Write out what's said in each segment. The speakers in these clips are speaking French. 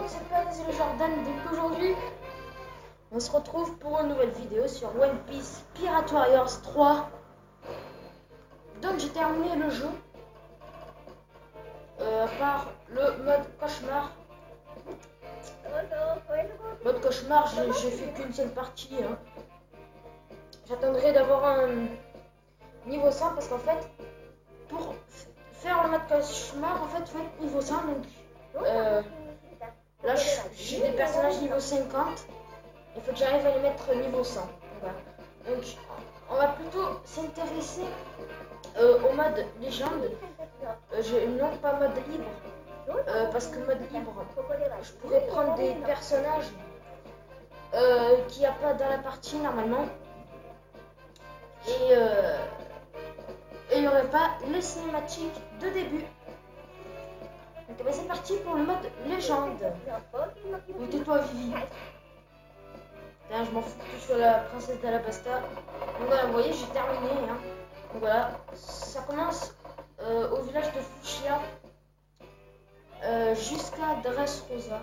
c'est Planis et le Jordan. Donc aujourd'hui, on se retrouve pour une nouvelle vidéo sur One Piece Pirate Warriors 3. Donc j'ai terminé le jeu par le mode cauchemar. Mode cauchemar, j'ai fait qu'une seule partie. Hein. J'attendrai d'avoir un niveau 100 parce qu'en fait, pour faire le mode cauchemar, en fait, faut être niveau 100. Donc là, j'ai des personnages niveau 50. Il faut que j'arrive à les mettre niveau 100. Voilà. Donc, on va plutôt s'intéresser au mode légende. Non, pas mode libre. Parce que mode libre, je pourrais prendre des personnages qu'il n'y a pas dans la partie normalement. Et il n'y aurait pas les cinématiques de début. Donc c'est parti pour le mode légende. Donc tais-toi Vivi. Putain, je m'en fous que tu sois la princesse d'Alabasta. Donc voilà, vous voyez, j'ai terminé. Hein. Donc voilà, ça commence au village de Fushia jusqu'à Dressrosa.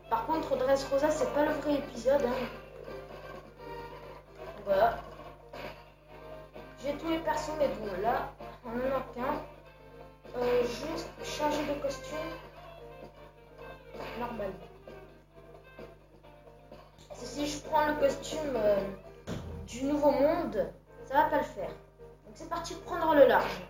Par contre, Dressrosa, c'est pas le vrai épisode. Hein. Donc voilà. J'ai tous les persos, mais bon, là, on en a qu'un. Juste changer de costume. Normal. Si je prends le costume du nouveau monde, ça va pas le faire. Donc c'est parti pour prendre le large.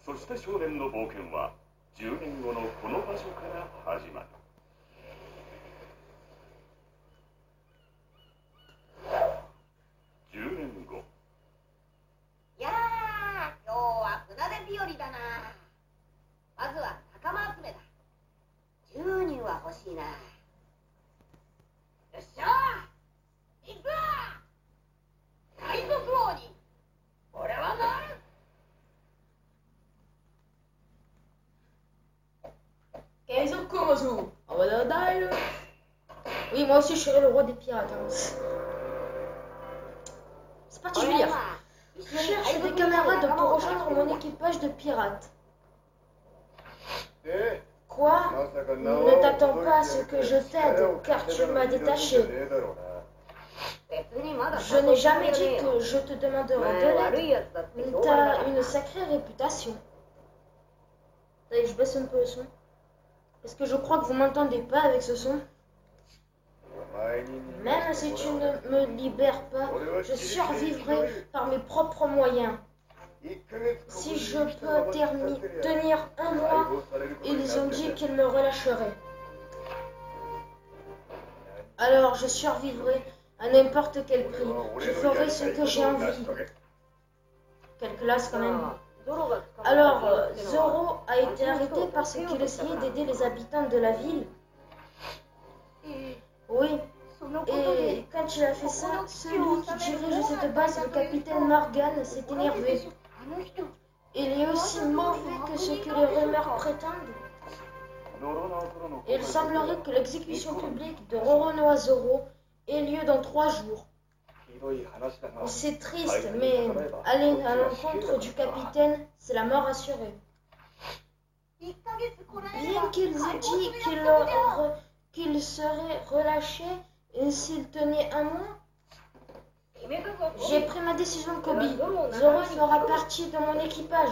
そして少年の冒険は10年後のこの場所から始まる。10年後。いやー、今日は船出日和だな。まずは仲間集めだ。10人は欲しいな。よっしゃー、行くわ。海賊王に俺はなる。Oui, moi aussi je serai le roi des pirates. Hein. C'est parti, je vais lire. Je cherche des camarades pour rejoindre mon équipage de pirates. Quoi? Ne t'attends pas à ce que je t'aide, car tu m'as détaché. Je n'ai jamais dit que je te demanderai de l'aide. T'as une sacrée réputation. Allez, je baisse un peu le son. Est-ce que je crois que vous m'entendez pas avec ce son? Même si tu ne me libères pas, je survivrai par mes propres moyens. Si je peux tenir un mois, ils ont dit qu'ils me relâcheraient. Alors je survivrai à n'importe quel prix. Je ferai ce que j'ai envie. Quelle classe quand même. Alors, Zoro a été arrêté parce qu'il essayait d'aider les habitants de la ville. quand il a fait ça, celui qui dirigeait cette base, le capitaine Morgan, s'est énervé. Il est aussi mauvais que ce que les rumeurs prétendent. Il semblerait que l'exécution publique de Roronoa Zoro ait lieu dans 3 jours. C'est triste, mais aller à l'encontre du capitaine, c'est la mort assurée. Bien qu'ils aient dit qu'il serait relâché s'il tenait un mois, j'ai pris ma décision, Kobe. Zoro fera partie de mon équipage.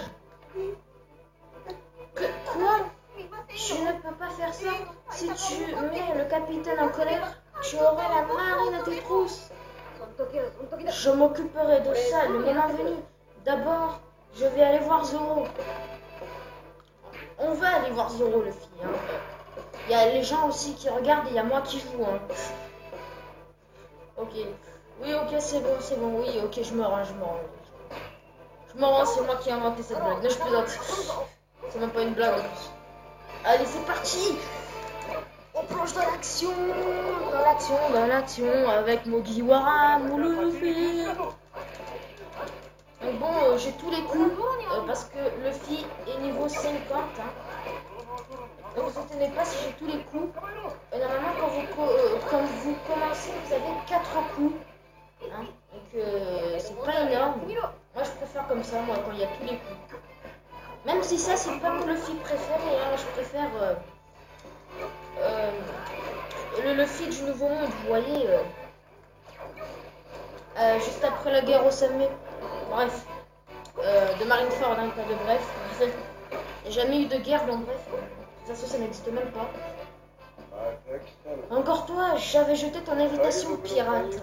Quoi? Tu ne peux pas faire ça. Si tu mets le capitaine en colère, tu aurais la marine à tes trousses. Je m'occuperai de ça le moment venu. D'abord, je vais aller voir Zoro. On va aller voir Zoro, le fille. Hein. Il y a les gens aussi qui regardent et il y a moi qui joue. Hein. Ok. Oui, ok, c'est bon. Oui, ok, je me rends. C'est moi qui ai inventé cette blague. Là, je plaisante. C'est même pas une blague en plus. Allez, c'est parti. On plonge dans l'action, avec Mugiwara, Luffy. Donc bon, j'ai tous les coups, parce que Luffy est niveau 50. Hein. Ne vous étonnez pas si j'ai tous les coups. Normalement, quand vous commencez, vous avez 4 coups. Hein. Donc c'est pas énorme. Moi, je préfère comme ça, moi, quand il y a tous les coups. Même si ça, c'est pas mon Luffy préféré. Hein. Je préfère... le Luffy du Nouveau Monde, vous voyez, juste après la guerre au sommet, bref, de Marineford, hein, pas de bref, il n'y a jamais eu de guerre, donc bref, de toute façon ça n'existe même pas. Encore toi, j'avais jeté ton invitation, pirate.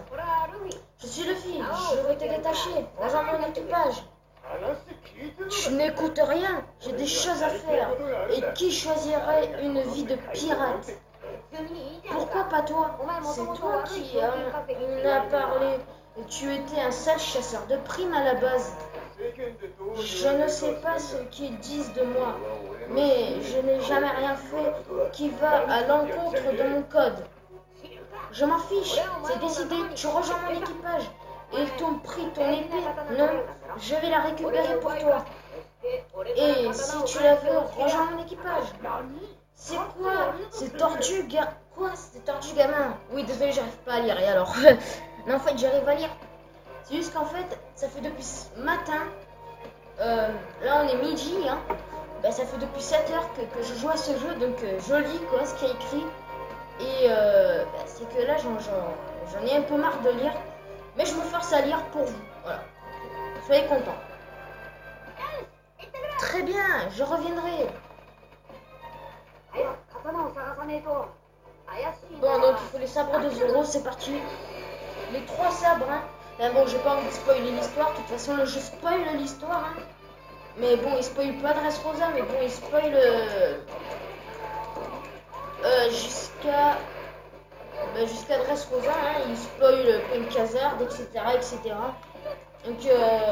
Je suis Luffy, je vais te détacher, rejoins mon équipage. Tu n'écoutes rien, j'ai des choses à faire. Et qui choisirait une vie de pirate? Pourquoi pas toi? C'est toi qui en as parlé. Tu étais un sale chasseur de primes à la base. Je ne sais pas ce qu'ils disent de moi, mais je n'ai jamais rien fait qui va à l'encontre de mon code. Je m'en fiche, c'est décidé, tu rejoins mon équipage. Ils t'ont pris ton épée? Non, je vais la récupérer pour toi. Et si tu la veux, rejoins mon équipage. C'est quoi? C'est tordu, Quoi? C'est tordu, gamin? Oui, désolé, j'arrive pas à lire. Et alors? Non, en fait, j'arrive à lire. C'est juste qu'en fait, ça fait depuis ce matin. Là, on est midi, hein. Ben, ça fait depuis 7 heures que je joue à ce jeu, donc je lis quoi, ce qu'il y a écrit. Et c'est que là, j'en ai un peu marre de lire. Mais je me force à lire pour vous. Voilà. Soyez contents. Très bien, je reviendrai. Bon, donc il faut les sabres de Zoro, c'est parti. Les 3 sabres, hein. Là, bon, j'ai pas envie de spoiler l'histoire. De toute façon, le jeu spoil l'histoire, hein. Mais bon, il spoil pas Dressrosa, mais bon, il spoil jusqu'à Dressrosa, hein. Il spoil Penkazard, etc., etc. Donc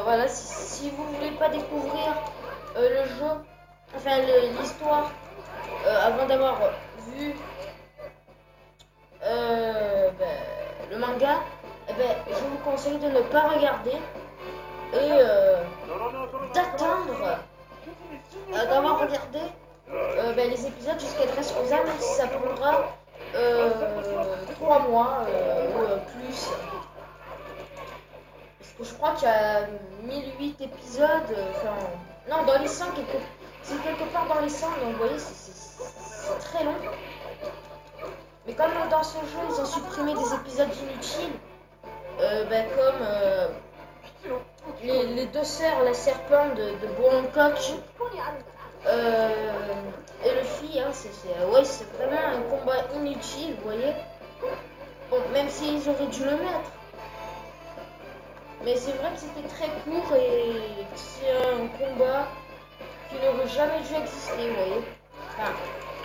voilà, si vous voulez pas découvrir le jeu, enfin l'histoire, avant d'avoir vu le manga, je vous conseille de ne pas regarder et d'attendre d'avoir regardé les épisodes jusqu'à Dressrosa, même si ça prendra 3 mois ou plus. Parce que je crois qu'il y a 1008 épisodes, non, dans les 100, c'est quelque part dans les 100, donc vous voyez, c'est très long. Mais comme dans ce jeu, ils ont supprimé des épisodes inutiles, comme les 2 sœurs, la serpente de Hancock et Luffy, hein, c'est vraiment un combat inutile, vous voyez. Bon, même s'ils auraient dû le mettre. Mais c'est vrai que c'était très court et c'est un combat qui n'aurait jamais dû exister, vous voyez. Enfin,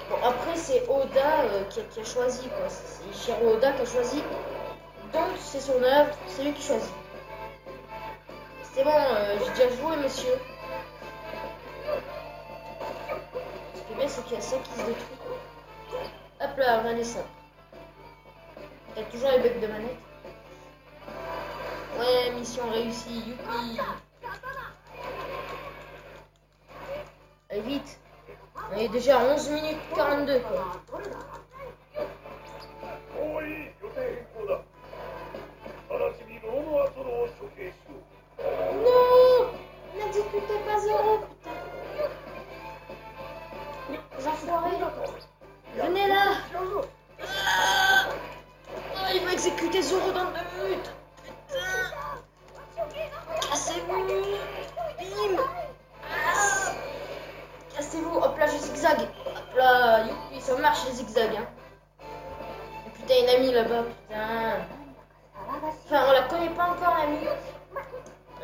bon, après, c'est Oda qui a choisi, quoi. C'est Ichiro Oda qui a choisi. Donc, c'est son œuvre, c'est lui qui choisit. C'est bon, j'ai déjà joué, monsieur. Ce qui est bien, c'est qu'il y a ça qui se détruit. Hop là, on a les ça. Il y a toujours les becs de manette. Ouais, mission réussie, youpi. Allez, vite. On est déjà à 11 minutes 42, quoi. もういい予定変更だ。直ちにローノアトロを処刑しろ。 Non, n'exécutez pas Zoro, putain. Les enfoirés. Venez là. Ah, ah, il va exécuter Zoro dans 2 minutes. Putain. Cassez-vous. Bim. Ah. Cassez-vous. Hop là, je zigzag. Hop là, youpi, ça marche les zigzags. Hein. Et putain, une amie là-bas, putain. Enfin, on la connaît pas encore, l'amie.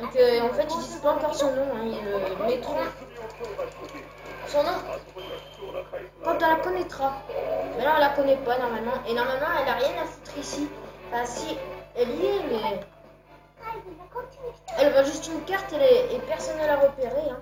Donc en fait ils disent pas encore son nom, hein, le métro. Son nom, quand on la connaîtra. Mais là on la connaît pas normalement. Et normalement elle a rien à foutre ici. Enfin si, elle y est mais... Elle voit juste une carte et personne ne l'a repérée. Hein.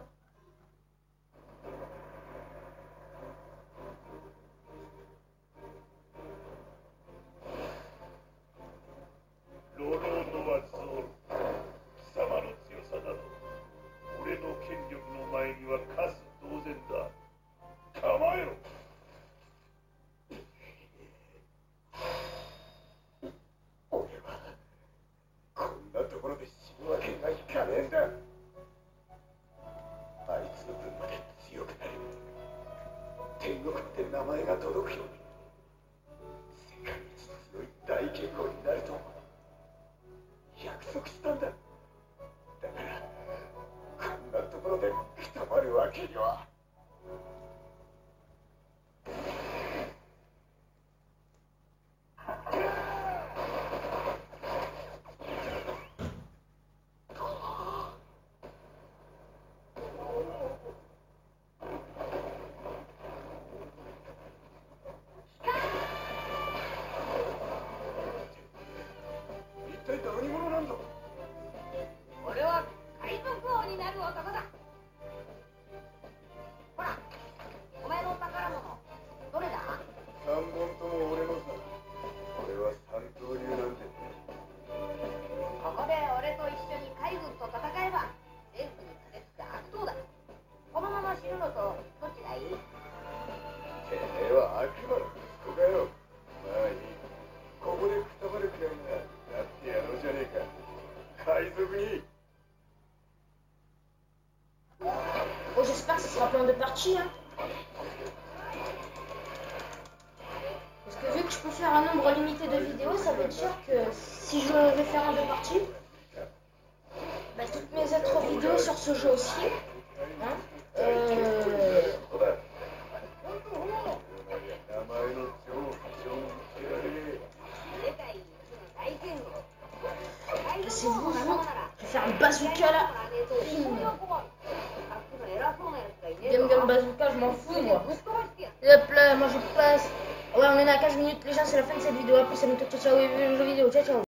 Oh, j'espère que ce sera plein de parties. Hein. Parce que vu que je peux faire un nombre limité de vidéos, ça veut dire que si je vais faire un de parties, bah, toutes mes autres vidéos sur ce jeu aussi. Hein, c'est vous, je vais faire un bazooka là. Game Gun Bazooka, je m'en fous moi. Et hop là, moi je passe. Ouais, on est à 15 minutes, les gens, c'est la fin de cette vidéo. Après, c'est notre ciao, ciao, vidéo. Ciao, ciao.